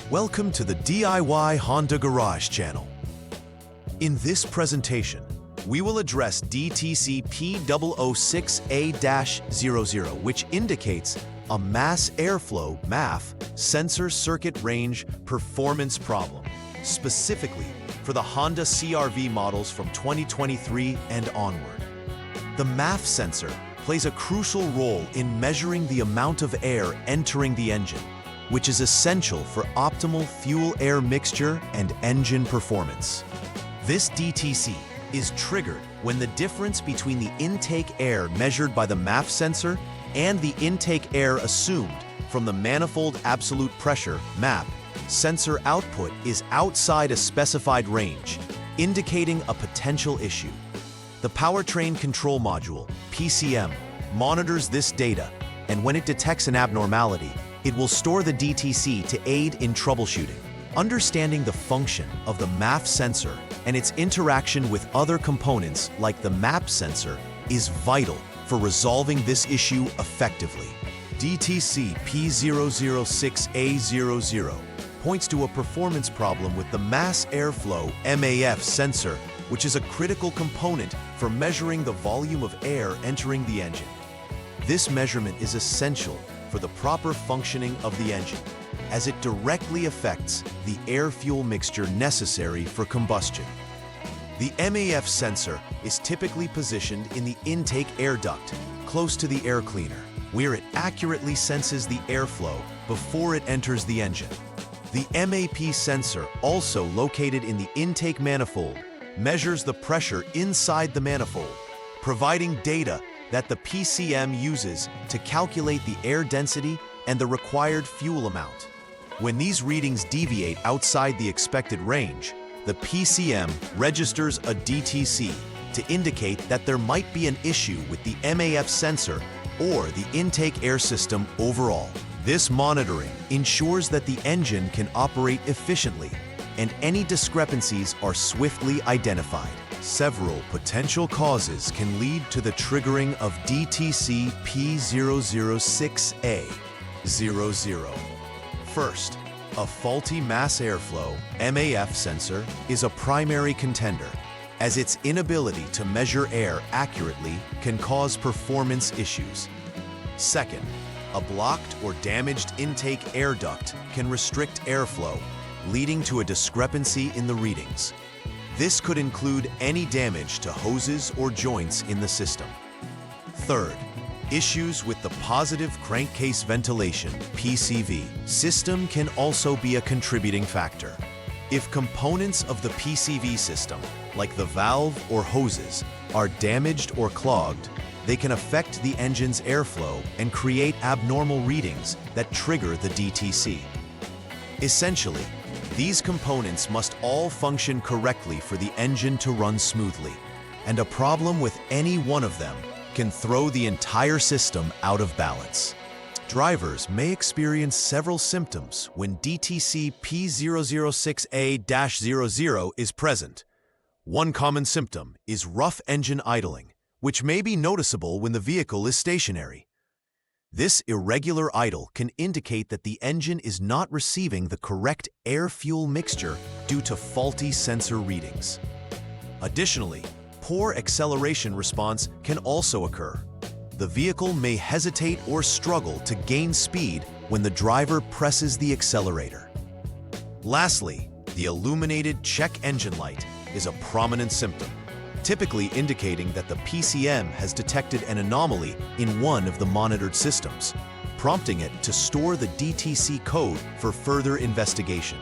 Welcome to the DIY Honda Garage channel. In this presentation, we will address DTC P006A-00, which indicates a mass airflow MAF sensor circuit range performance problem, specifically for the Honda CR-V models from 2023 and onward. The MAF sensor plays a crucial role in measuring the amount of air entering the engine, which is essential for optimal fuel-air mixture and engine performance. This DTC is triggered when the difference between the intake air measured by the MAF sensor and the intake air assumed from the manifold absolute pressure MAP sensor output is outside a specified range, indicating a potential issue. The Powertrain Control Module, PCM, monitors this data, and when it detects an abnormality, it will store the DTC to aid in troubleshooting. Understanding the function of the MAF sensor and its interaction with other components like the MAP sensor is vital for resolving this issue effectively. DTC P006A-00 points to a performance problem with the mass airflow MAF sensor, which is a critical component for measuring the volume of air entering the engine. This measurement is essential for the proper functioning of the engine, as it directly affects the air-fuel mixture necessary for combustion. The MAF sensor is typically positioned in the intake air duct, close to the air cleaner, where it accurately senses the airflow before it enters the engine. The MAP sensor, also located in the intake manifold, measures the pressure inside the manifold, providing data that the PCM uses to calculate the air density and the required fuel amount. When these readings deviate outside the expected range, the PCM registers a DTC to indicate that there might be an issue with the MAF sensor or the intake air system overall. This monitoring ensures that the engine can operate efficiently and any discrepancies are swiftly identified. Several potential causes can lead to the triggering of DTC P006A-00. First, a faulty mass airflow MAF sensor is a primary contender, as its inability to measure air accurately can cause performance issues. Second, a blocked or damaged intake air duct can restrict airflow, leading to a discrepancy in the readings. This could include any damage to hoses or joints in the system. Third, issues with the positive crankcase ventilation (PCV) system can also be a contributing factor. If components of the PCV system, like the valve or hoses, are damaged or clogged, they can affect the engine's airflow and create abnormal readings that trigger the DTC. Essentially, these components must all function correctly for the engine to run smoothly, and a problem with any one of them can throw the entire system out of balance. Drivers may experience several symptoms when DTC P006A-00 is present. One common symptom is rough engine idling, which may be noticeable when the vehicle is stationary. This irregular idle can indicate that the engine is not receiving the correct air-fuel mixture due to faulty sensor readings. Additionally, poor acceleration response can also occur. The vehicle may hesitate or struggle to gain speed when the driver presses the accelerator. Lastly, the illuminated check engine light is a prominent symptom, typically indicating that the PCM has detected an anomaly in one of the monitored systems, prompting it to store the DTC code for further investigation.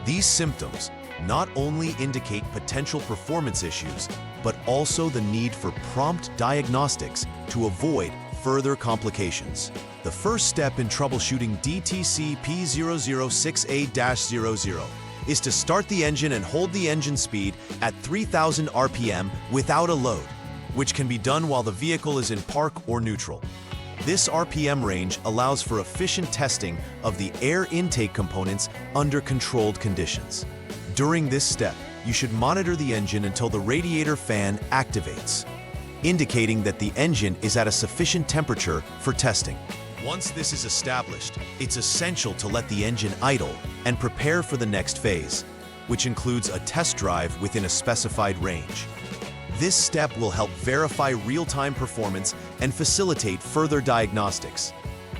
These symptoms not only indicate potential performance issues, but also the need for prompt diagnostics to avoid further complications. The first step in troubleshooting DTC P006A-00 is to start the engine and hold the engine speed at 3,000 RPM without a load, which can be done while the vehicle is in park or neutral. This RPM range allows for efficient testing of the air intake components under controlled conditions. During this step, you should monitor the engine until the radiator fan activates, indicating that the engine is at a sufficient temperature for testing. Once this is established, it's essential to let the engine idle and prepare for the next phase, which includes a test drive within a specified range. This step will help verify real-time performance and facilitate further diagnostics,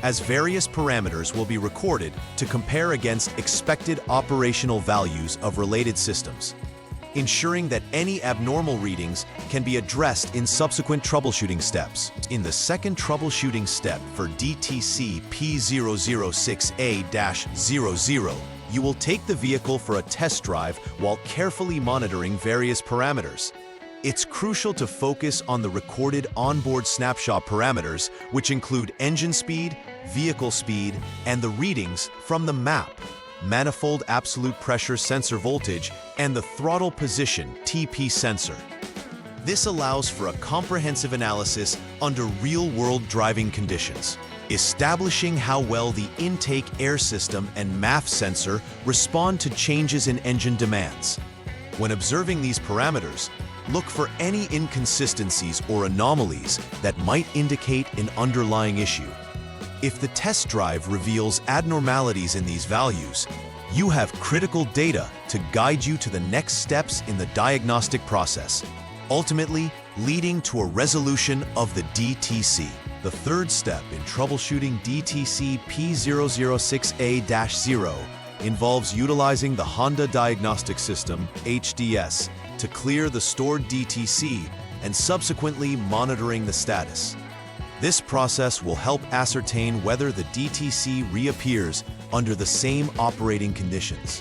as various parameters will be recorded to compare against expected operational values of related systems, ensuring that any abnormal readings can be addressed in subsequent troubleshooting steps. In the second troubleshooting step for DTC P006A-00, you will take the vehicle for a test drive while carefully monitoring various parameters. It's crucial to focus on the recorded onboard snapshot parameters, which include engine speed, vehicle speed, and the readings from the MAP, manifold absolute pressure sensor voltage, and the throttle position TP sensor. This allows for a comprehensive analysis under real-world driving conditions, establishing how well the intake air system and MAF sensor respond to changes in engine demands. When observing these parameters, look for any inconsistencies or anomalies that might indicate an underlying issue. If the test drive reveals abnormalities in these values, you have critical data to guide you to the next steps in the diagnostic process, ultimately leading to a resolution of the DTC. The third step in troubleshooting DTC P006A-00 involves utilizing the Honda Diagnostic System, HDS, to clear the stored DTC and subsequently monitoring the status. This process will help ascertain whether the DTC reappears under the same operating conditions.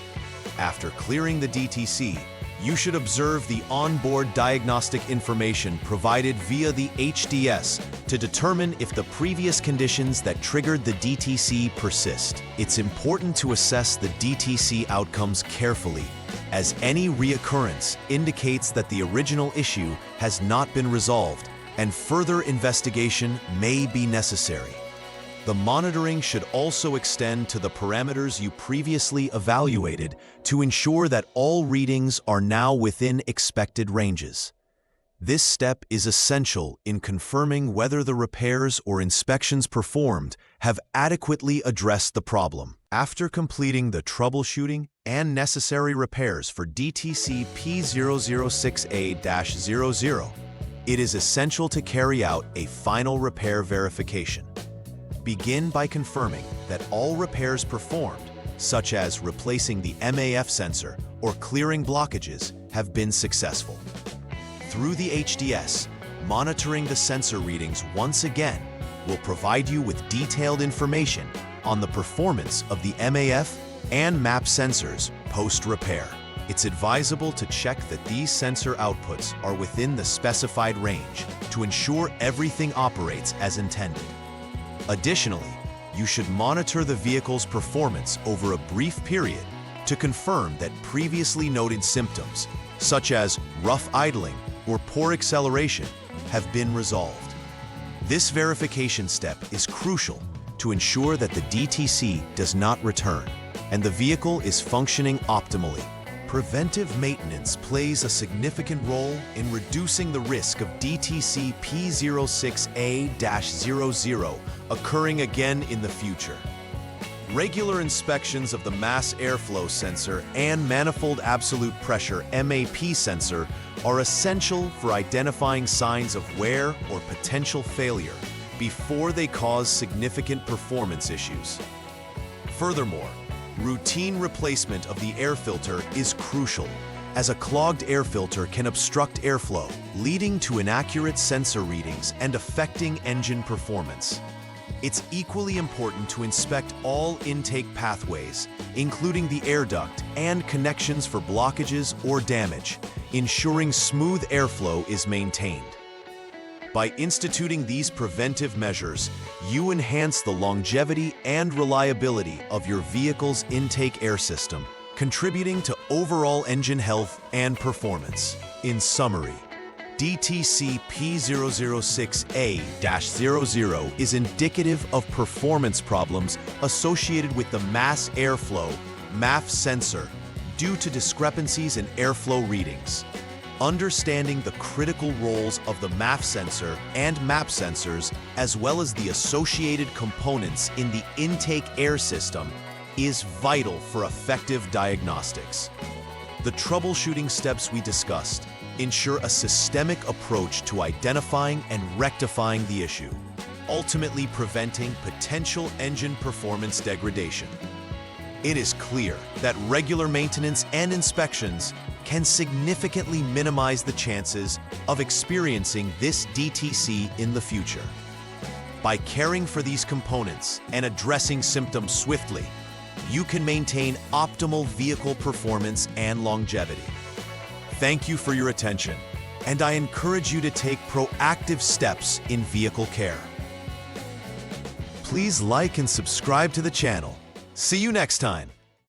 After clearing the DTC, you should observe the onboard diagnostic information provided via the HDS to determine if the previous conditions that triggered the DTC persist. It's important to assess the DTC outcomes carefully, as any reoccurrence indicates that the original issue has not been resolved and further investigation may be necessary. The monitoring should also extend to the parameters you previously evaluated to ensure that all readings are now within expected ranges. This step is essential in confirming whether the repairs or inspections performed have adequately addressed the problem. After completing the troubleshooting and necessary repairs for DTC P006A-00, it is essential to carry out a final repair verification. Begin by confirming that all repairs performed, such as replacing the MAF sensor or clearing blockages, have been successful. Through the HDS, monitoring the sensor readings once again will provide you with detailed information on the performance of the MAF and MAP sensors post-repair. It's advisable to check that these sensor outputs are within the specified range to ensure everything operates as intended. Additionally, you should monitor the vehicle's performance over a brief period to confirm that previously noted symptoms, such as rough idling or poor acceleration, have been resolved. This verification step is crucial to ensure that the DTC does not return and the vehicle is functioning optimally. Preventive maintenance plays a significant role in reducing the risk of DTC P006A-00 occurring again in the future. Regular inspections of the mass airflow sensor and manifold absolute pressure MAP sensor are essential for identifying signs of wear or potential failure before they cause significant performance issues. Furthermore, routine replacement of the air filter is crucial, as a clogged air filter can obstruct airflow, leading to inaccurate sensor readings and affecting engine performance. It's equally important to inspect all intake pathways, including the air duct and connections for blockages or damage, ensuring smooth airflow is maintained. By instituting these preventive measures, you enhance the longevity and reliability of your vehicle's intake air system, contributing to overall engine health and performance. In summary, DTC P006A-00 is indicative of performance problems associated with the mass airflow MAF sensor due to discrepancies in airflow readings. Understanding the critical roles of the MAF sensor and MAP sensors, as well as the associated components in the intake air system, is vital for effective diagnostics. The troubleshooting steps we discussed ensure a systemic approach to identifying and rectifying the issue, ultimately preventing potential engine performance degradation. It is clear that regular maintenance and inspections can significantly minimize the chances of experiencing this DTC in the future. By caring for these components and addressing symptoms swiftly, you can maintain optimal vehicle performance and longevity. Thank you for your attention, and I encourage you to take proactive steps in vehicle care. Please like and subscribe to the channel. See you next time.